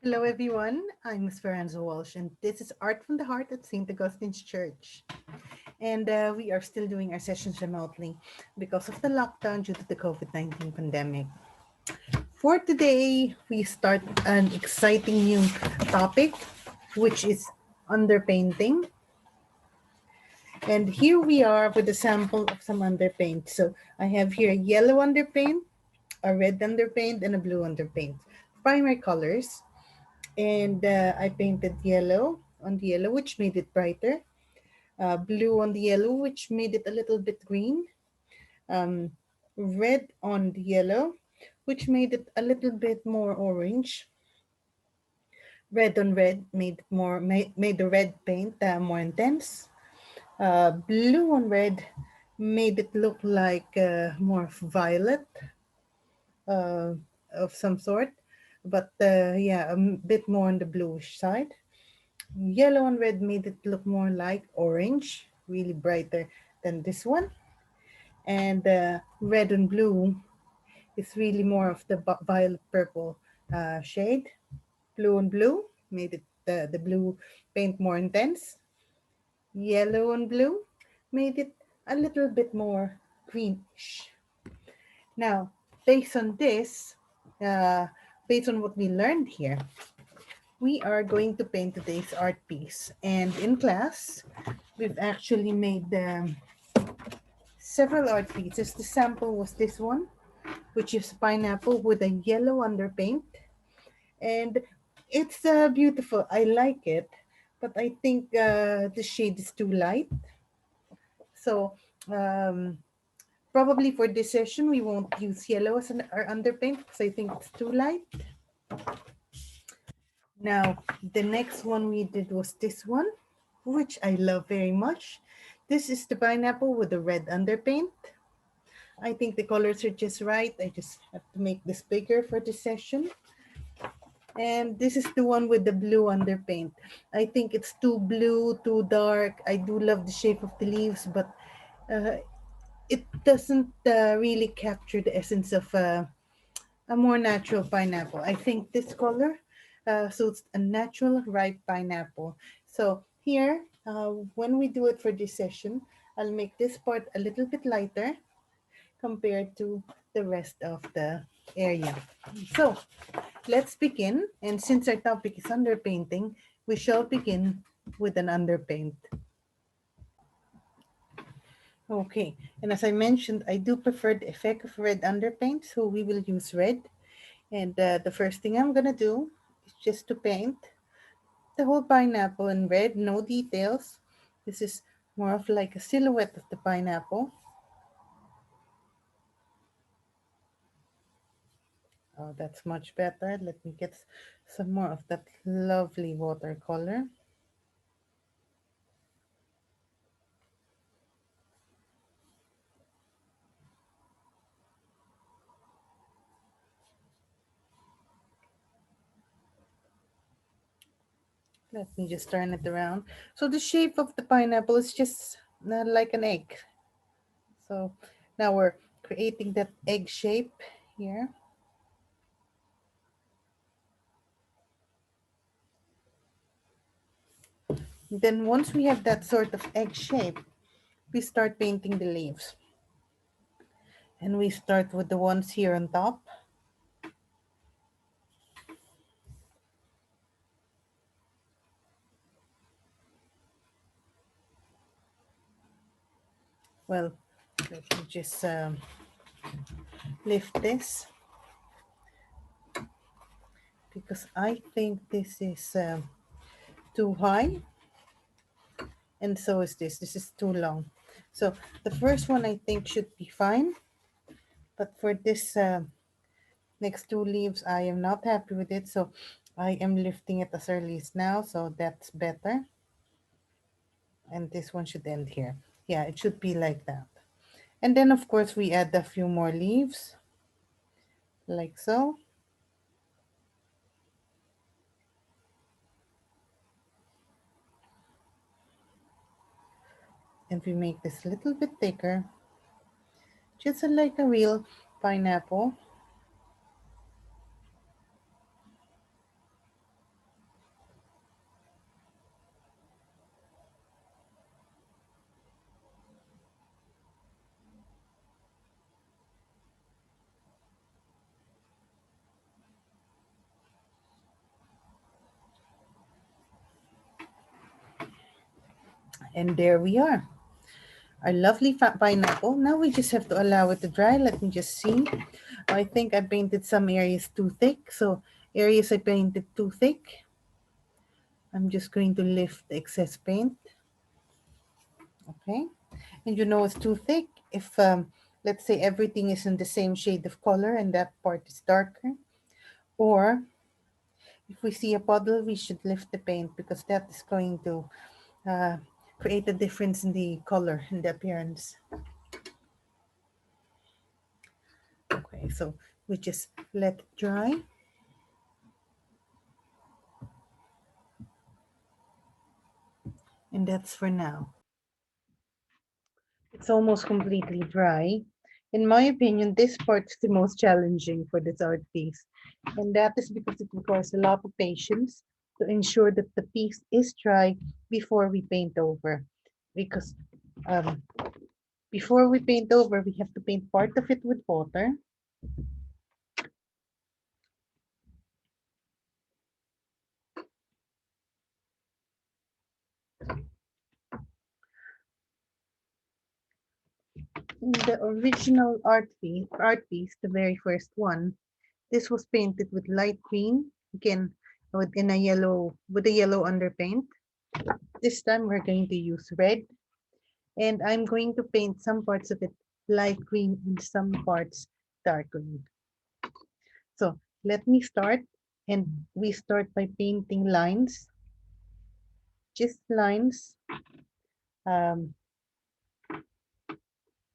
Hello, everyone. I'm Esperanza Walsh, and this is Art from the Heart at St. Augustine's Church. And we are still doing our sessions remotely because of the lockdown due to the COVID-19 pandemic. For today, we start an exciting new topic, which is underpainting. And here we are with a sample of some underpaint. So I have here a yellow underpaint, a red underpaint, and a blue underpaint. Primary colors. And I painted yellow on the yellow, which made it brighter. Blue on the yellow, which made it a little bit green. Um, Red on the yellow, which made it a little bit more orange. Red on red made the red paint more intense. Blue on red made it look like more violet uh, of some sort, but yeah, a bit more on the bluish side. Yellow and red made it look more like orange, really brighter than this one. And red and blue is really more of the violet purple shade. Blue and blue made it the blue paint more intense. Yellow and blue made it a little bit more greenish. Now, based on this, uh, based on what we learned here, we are going to paint today's art piece. And in class, we've actually made several art pieces. The sample was this one, which is pineapple with a yellow underpaint. And it's beautiful. I like it, but I think the shade is too light. So um, probably for this session, we won't use yellow as our underpaint because I think it's too light. Now, the next one we did was this one, which I love very much. This is the pineapple with the red underpaint. I think the colors are just right. I just have to make this bigger for this session. And this is the one with the blue underpaint. I think it's too blue, too dark. I do love the shape of the leaves, but uh, it doesn't really capture the essence of a more natural pineapple. I think this color suits a natural ripe pineapple. So here, when we do it for this session, I'll make this part a little bit lighter compared to the rest of the area. So let's begin. And since our topic is underpainting, we shall begin with an underpaint. Okay, and as I mentioned, I do prefer the effect of red underpaint, so we will use red. And the first thing I'm gonna do is just to paint the whole pineapple in red, no details. This is more of like a silhouette of the pineapple. Oh, that's much better. Let me get some more of that lovely watercolor. Let me just turn it around. So the shape of the pineapple is just like an egg. So now we're creating that egg shape here. Then once we have that sort of egg shape, we start painting the leaves. And we start with the ones here on top. Well, let me just lift this because I think this is too high, and so is this. This is too long. So the first one I think should be fine, but for this next two leaves, I am not happy with it. So I am lifting it as early as now, so that's better. And this one should end here. Yeah, it should be like that. And then of course we add a few more leaves, like so. And we make this a little bit thicker, just like a real pineapple. And there we are. Our lovely pineapple. Now we just have to allow it to dry. Let me just see. I think I painted some areas too thick. So areas I painted too thick, I'm just going to lift the excess paint. Okay. And you know it's too thick if, let's say, everything is in the same shade of color and that part is darker. Or if we see a puddle, we should lift the paint because that is going to uh, create a difference in the color and the appearance. Okay, so we just let it dry. And that's for now. It's almost completely dry. In my opinion, this part is the most challenging for this art piece. And that is because it requires a lot of patience to ensure that the piece is dry before we paint over. Because um, before we paint over, we have to paint part of it with water. In the original art piece, the very first one, this was painted with light green, again with a yellow underpaint. This time we're going to use red, and I'm going to paint some parts of it light green and some parts dark green. So let me start, and we start by painting lines, just lines, um,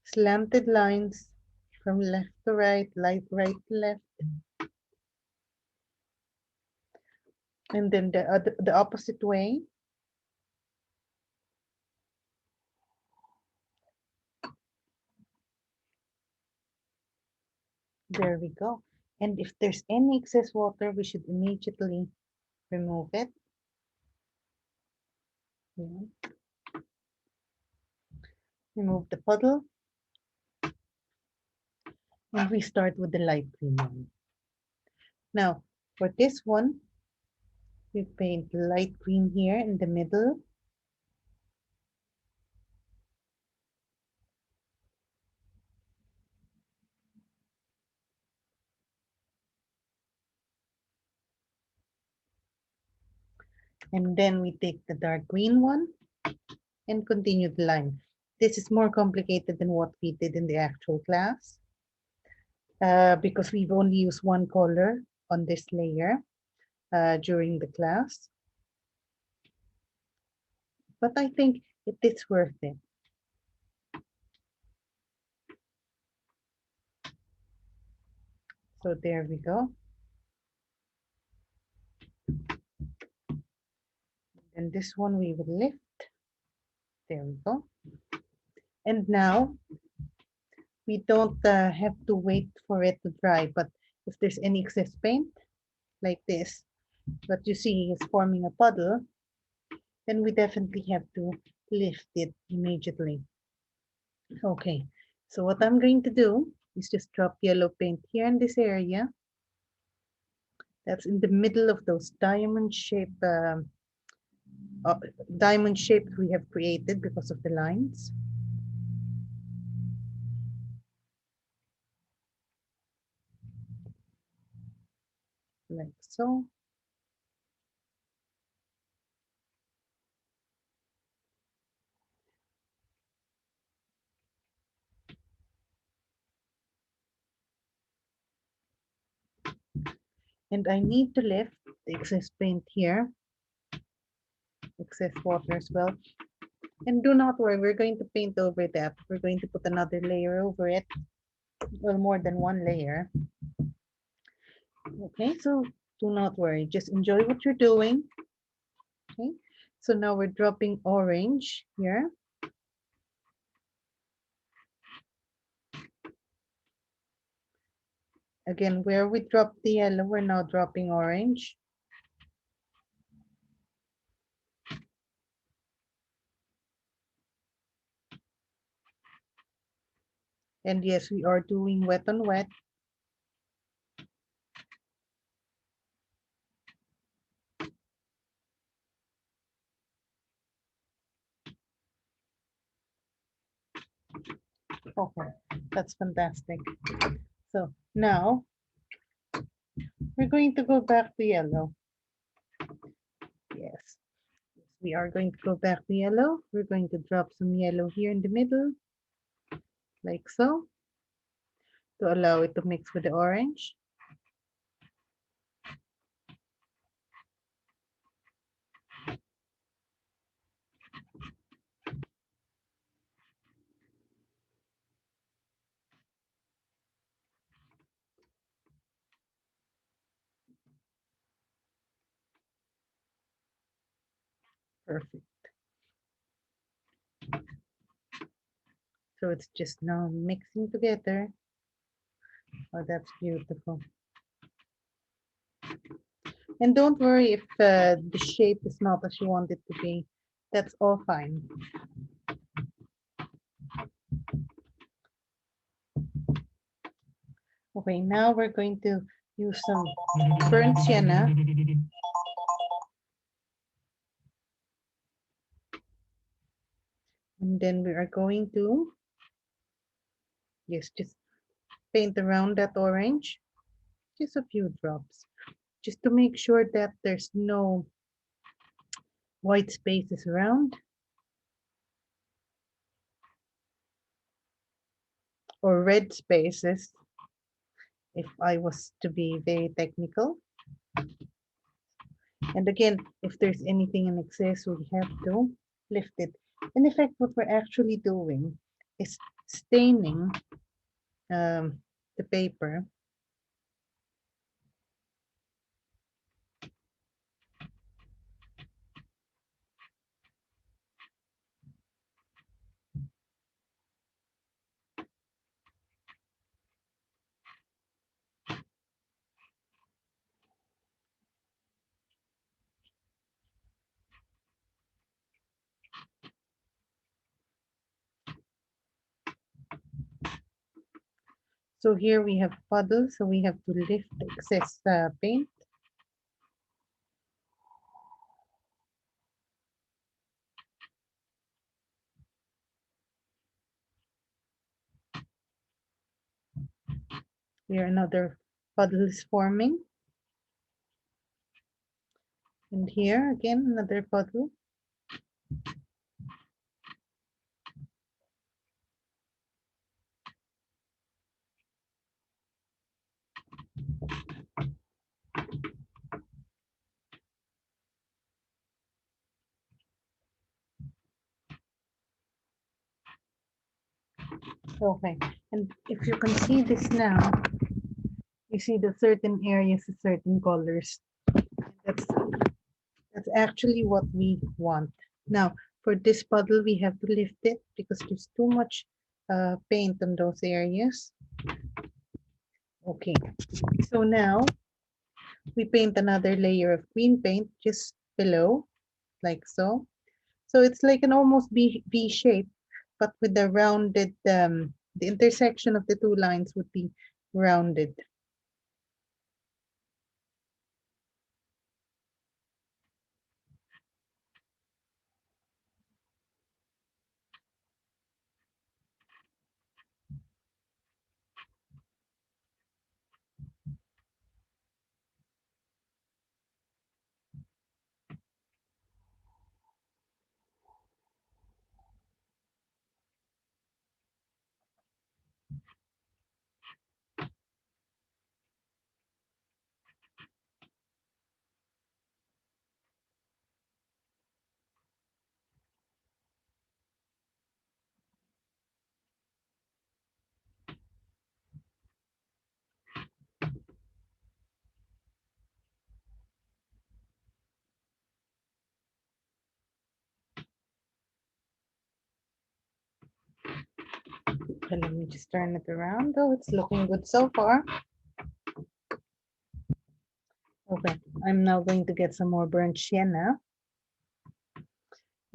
slanted lines from left to right, right to left, and then the opposite way. There we go. And if there's any excess water, we should immediately remove it. Yeah. Remove the puddle. And we start with the light green one. Now, for this one, we paint light green here in the middle. And then we take the dark green one and continue the line. This is more complicated than what we did in the actual class because we've only used one color on this layer during the class. But I think it is worth it. So there we go. And this one we will lift. There we go. And now we don't have to wait for it to dry, but if there's any excess paint like this, what you see is forming a puddle, then we definitely have to lift it immediately. Okay, so what I'm going to do is just drop yellow paint here in this area. That's in the middle of those diamond shapes we have created because of the lines. Like so. And I need to lift the excess paint here, excess water as well. And do not worry, we're going to paint over that. We're going to put another layer over it, well, more than one layer. Okay, so do not worry, just enjoy what you're doing. Okay, so now we're dropping orange here. Again, where we dropped the yellow, we're now dropping orange. And yes, we are doing wet on wet. Okay, that's fantastic. So now we're going to go back to yellow. Yes, we are going to go back to yellow. We're going to drop some yellow here in the middle, like so, to allow it to mix with the orange. Perfect. So it's just now mixing together. Oh, that's beautiful. And don't worry if the shape is not as you want it to be. That's all fine. Okay, now we're going to use some burnt sienna. And then we are going to, yes, just paint around that orange. Just a few drops. Just to make sure that there's no white spaces around. Or red spaces, if I was to be very technical. And again, if there's anything in excess, we have to lift it. In effect, what we're actually doing is staining the paper. So here we have puddles, so we have to lift the excess paint. Here another puddle is forming. And here again, another puddle. Okay, and if you can see this now, you see the certain areas, the certain colors. That's That's actually what we want. Now, for this puddle, we have to lift it because there's too much paint on those areas. Okay, so now we paint another layer of green paint just below, like so. So it's like an almost V shape, but with the rounded, the intersection of the two lines would be rounded. Okay, let me just turn it around. Oh, it's looking good so far. Okay, I'm now going to get some more burnt sienna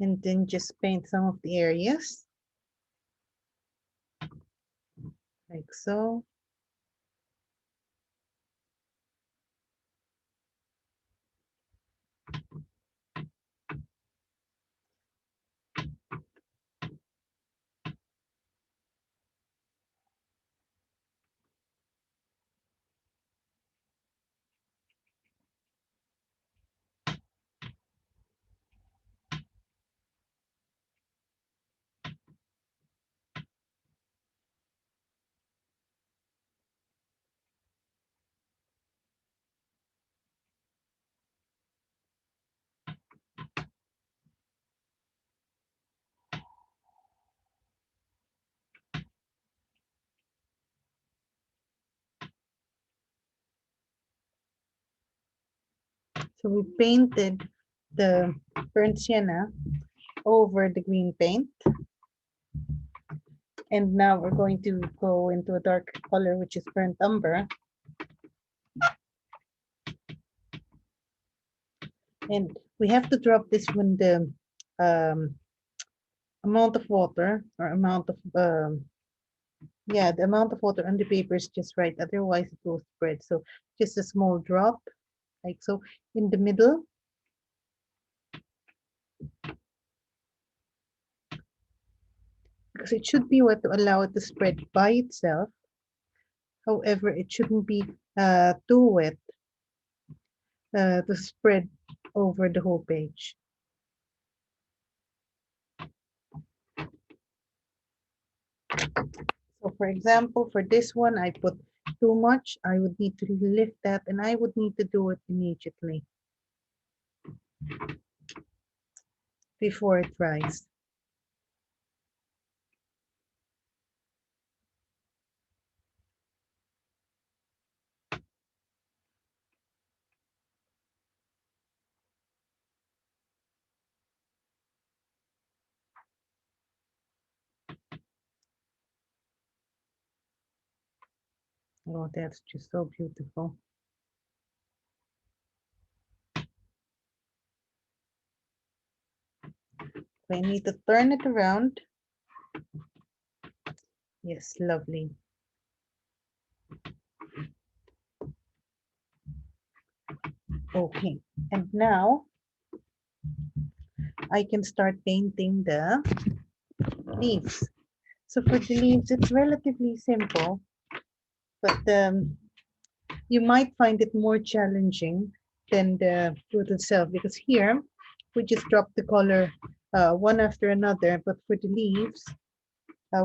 and then just paint some of the areas like so. So we painted the burnt sienna over the green paint. And now we're going to go into a dark color, which is burnt umber. And we have to drop this when the um, amount of water or amount of, yeah, the amount of water on the paper is just right. Otherwise, it will spread. So just a small drop, like so, in the middle. Because it should be what to allow it to spread by itself. However, it shouldn't be too wet to spread over the whole page. So for example, for this one, I put too much. I would need to lift that and I would need to do it immediately before it dries. Oh, that's just so beautiful. So I need to turn it around. Yes, lovely. Okay, and now I can start painting the leaves. So for the leaves, it's relatively simple, but you might find it more challenging than the fruit itself because here we just drop the color one after another, but for the leaves,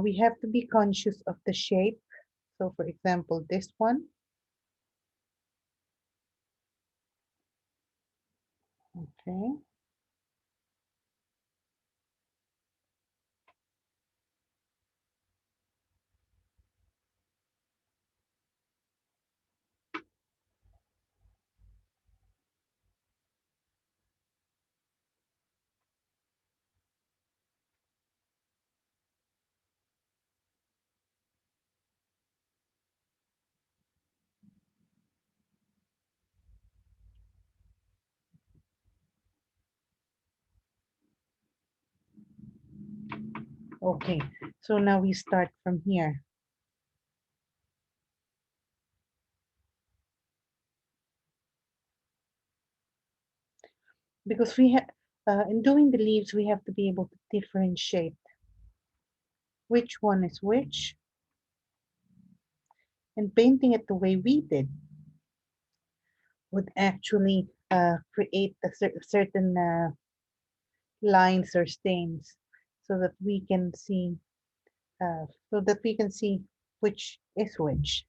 we have to be conscious of the shape. So for example, this one. Okay. Okay, so now we start from here. Because we have, in doing the leaves, we have to be able to differentiate which one is which. And painting it the way we did would actually create a certain lines or stains so that we can see which is which.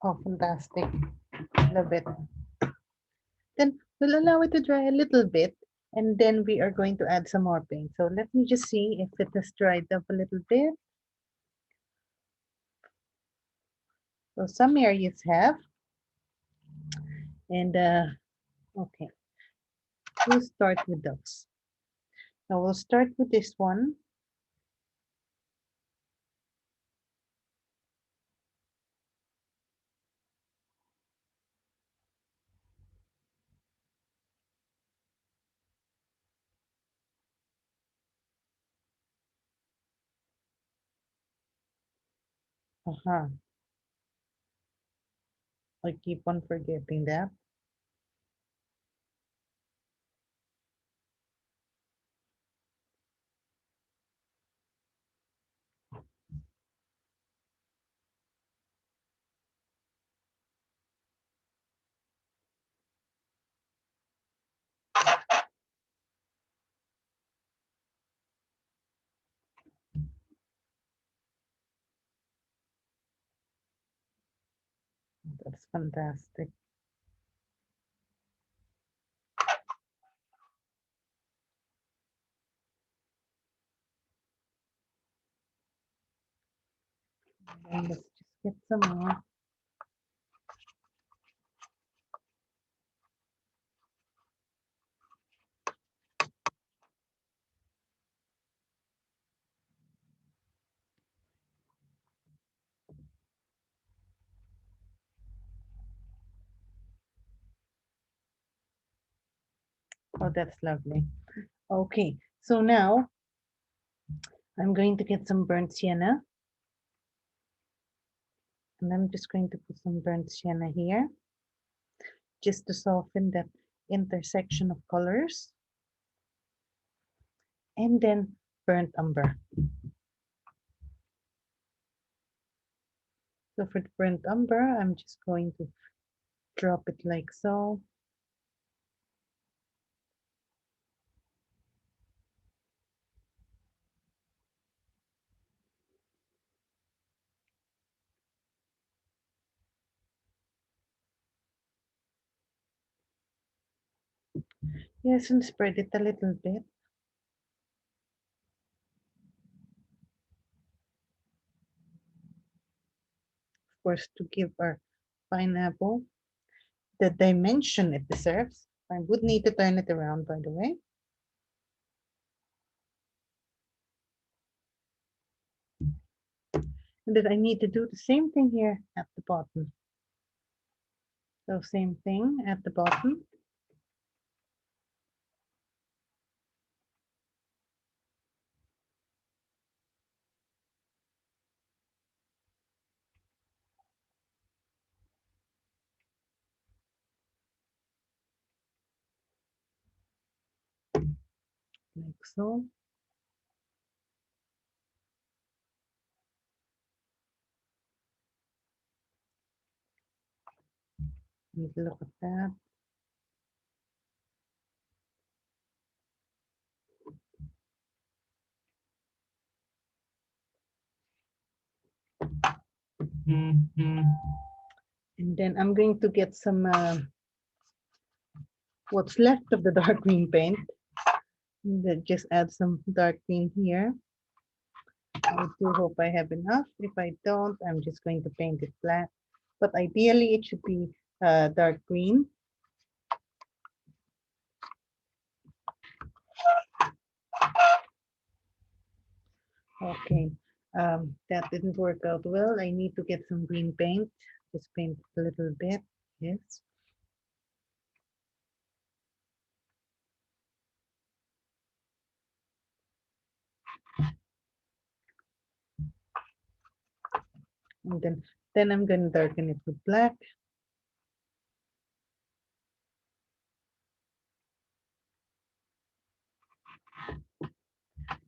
Oh, fantastic. Love it. Then we'll allow it to dry a little bit and then we are going to add some more paint. So let me just see if it has dried up a little bit. So some areas have, and okay, we'll start with those. Now we'll start with this one. Uh-huh. I keep on forgetting that. That's fantastic. And let's just get some more. Oh, that's lovely. Okay, so now I'm going to get some burnt sienna. And I'm just going to put some burnt sienna here, just to soften that intersection of colors. And then burnt umber. So for the burnt umber, I'm just going to drop it like so. Yes, and spread it a little bit. Of course, to give our pineapple the dimension it deserves. I would need to turn it around, by the way. And then I need to do the same thing here at the bottom. So same thing at the bottom. Like so. Look at that. And then I'm going to get some what's left of the dark green paint. Then just add some dark green here. I do hope I have enough. If I don't, I'm just going to paint it black. But ideally, it should be dark green. Okay, that didn't work out well. I need to get some green paint. Just paint a little bit. Yes. And then I'm going to darken it with black.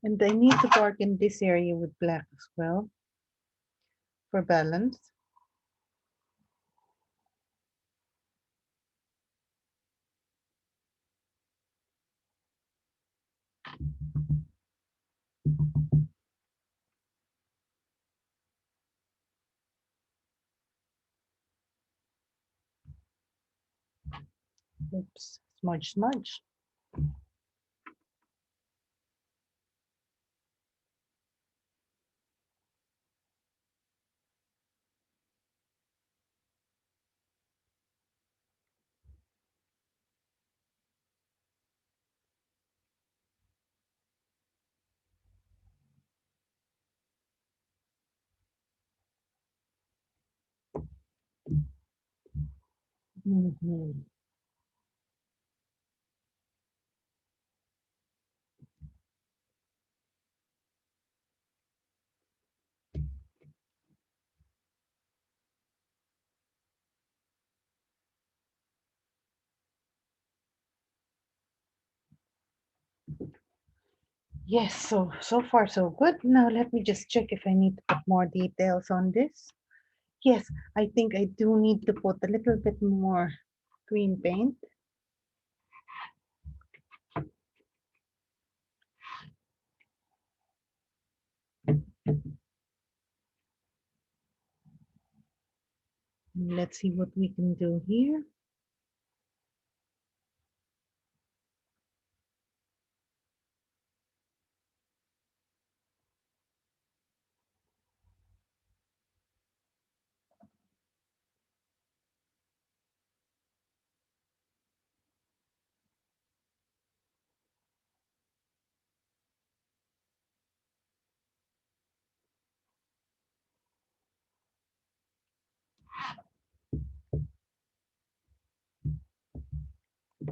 And I need to darken this area with black as well for balance. Oops, smudge, smudge. Mhm. Yes, so far so good. Now let me just check if I need to put more details on this. Yes, I think I do need to put a little bit more green paint. Let's see what we can do here.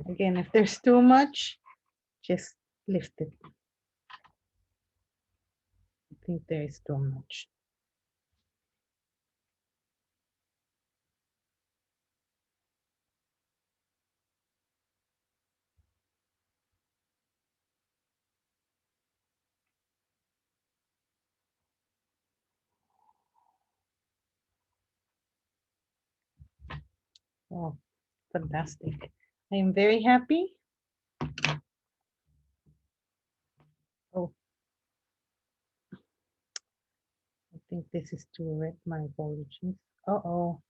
Again, if there's too much, just lift it. I think there is too much. Oh, fantastic. I am very happy. Oh, I think this is too red. My apologies. Uh-oh.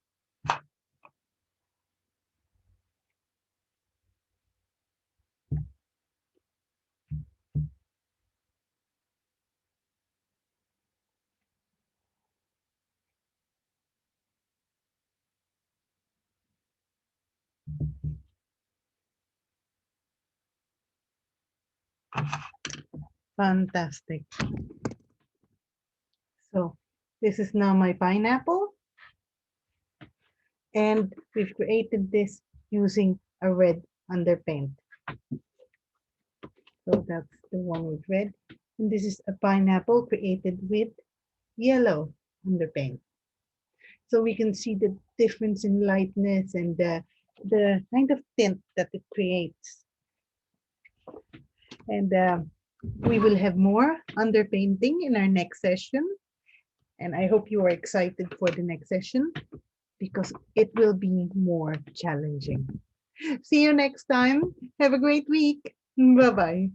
Fantastic. So this is now my pineapple. And we've created this using a red underpaint. So that's the one with red. And this is a pineapple created with yellow underpaint. So we can see the difference in lightness and the kind of tint that it creates. And we will have more underpainting in our next session. And I hope you are excited for the next session because it will be more challenging. See you next time. Have a great week. Bye-bye.